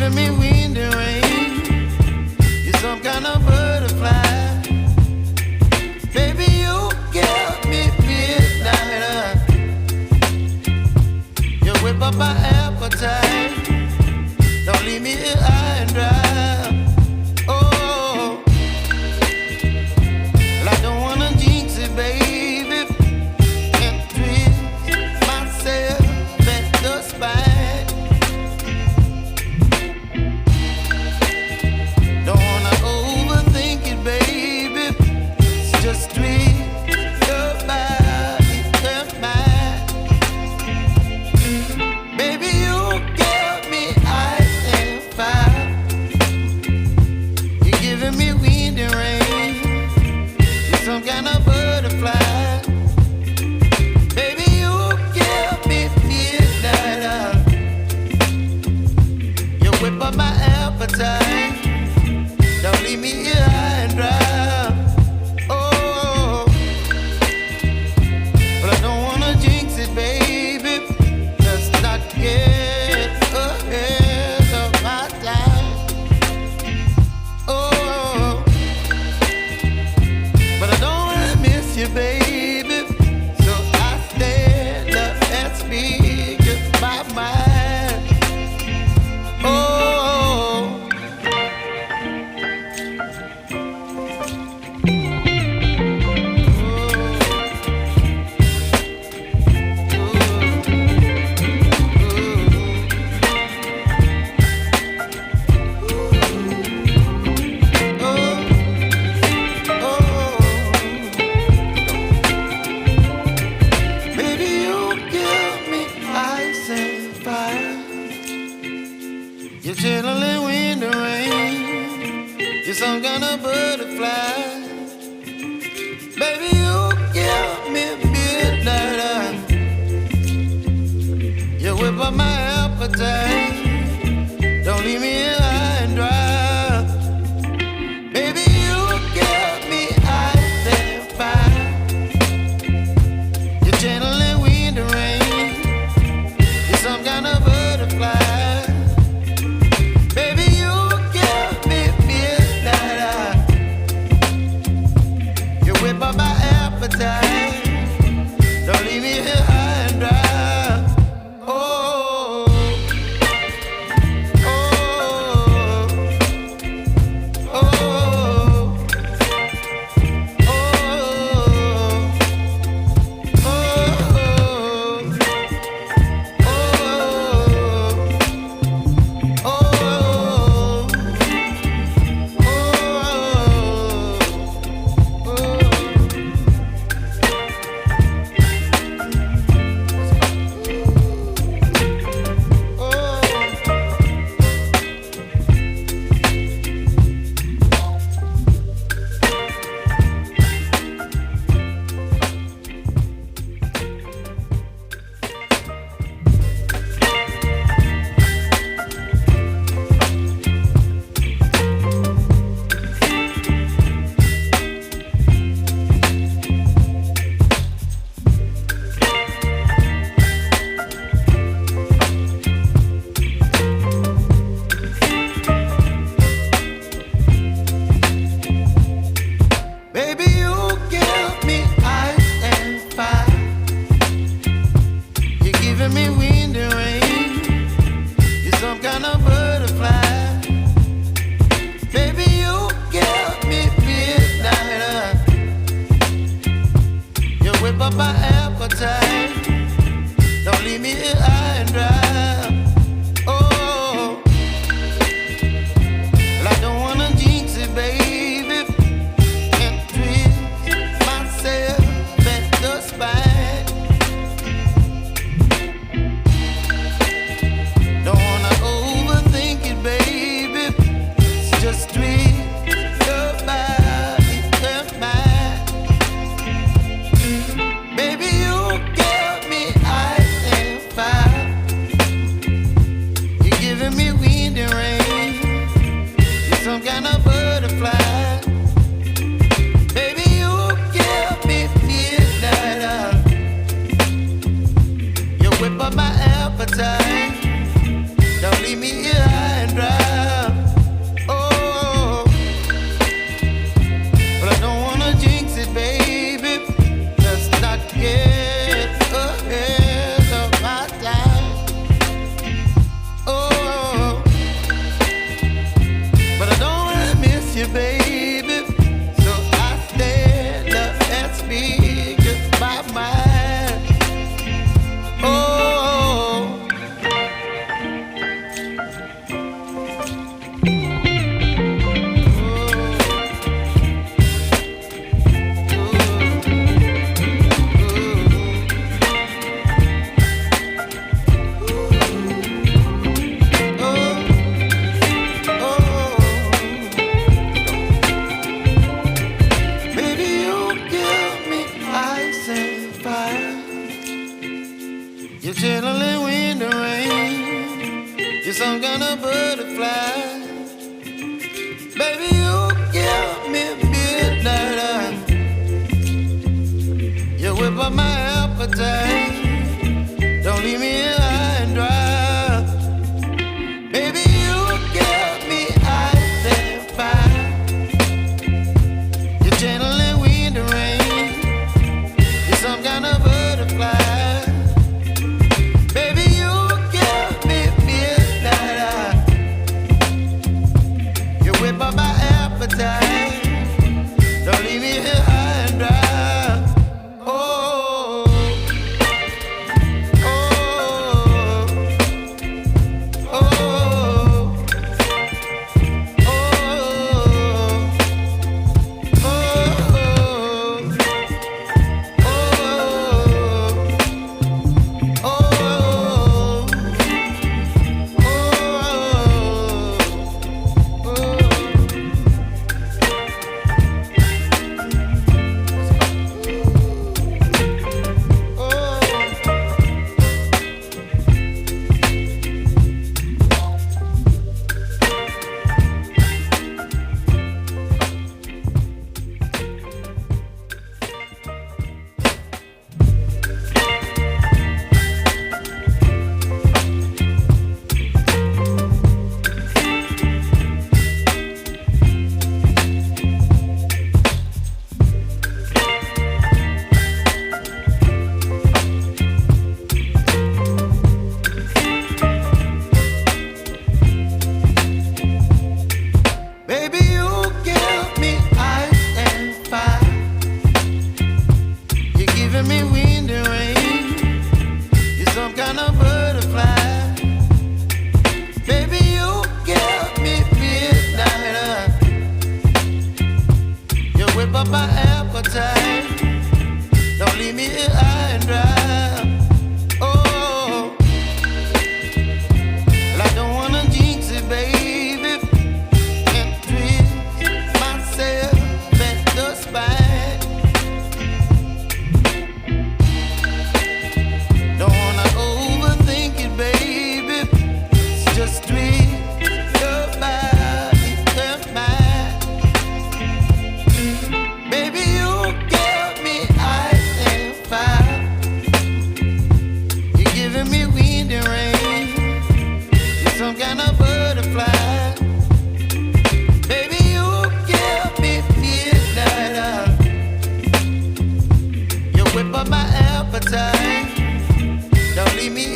giving me wind and rain. You're some kind of butterfly. Baby, you give me midnight. You whip up my appetite. Don't leave me here high and dry. Oh, well, I don't wanna jinx it, baby, and twist myself at the spine. Don't wanna overthink it, baby. It's just twist your body and mine. Baby, you give me ice and fire. You're giving me wind and rain. You're some kind of butterfly. Baby, you give me midnight. You whip up my appetite. Don't leave me here high and dry. Oh, but I don't wanna jinx it, baby. Let's not get ahead of my time. Oh, but I don't wanna miss you, baby. So I stand up and speak just my mind. Oh. Baby, you give me ice and fire. You're chilling wind and rain. You're some kind of butterfly. Baby, you give me midnight. You whip up my appetite. Don't leave me here high and dry. Baby, you give me ice and fire. You're channeling wind and rain. You're some kind of butterfly. Baby, you give me midnight. You whip up my appetite. Don't leave me here high and dry. Oh, oh, oh, oh, baby, you give me ice and fire. You're giving me wind and rain. You're some kind of butterfly. Baby, you give me midnight. You whip up my appetite. Don't leave me here high and dry. Oh, well, I don't wanna jinx it, baby, and twist myself at the spine. Don't wanna overthink it, baby. It's just twist your body and mine. Baby, you give me ice and fire. You're giving me wind and rain. You're some kind of butterfly. Baby, you give me midnight. You whip up my appetite. Don't leave me here high and dry. butterfly. Baby, you give me midnight. You whip up my appetite. Don't leave me here high and dry. Baby, you give me ice and fire. You're channeling wind and rain. You're some kind of butterfly. Baby, you give me midnight. You whip up my appetite. Don't leave me here high and dry. Whip up my appetite. Don't leave me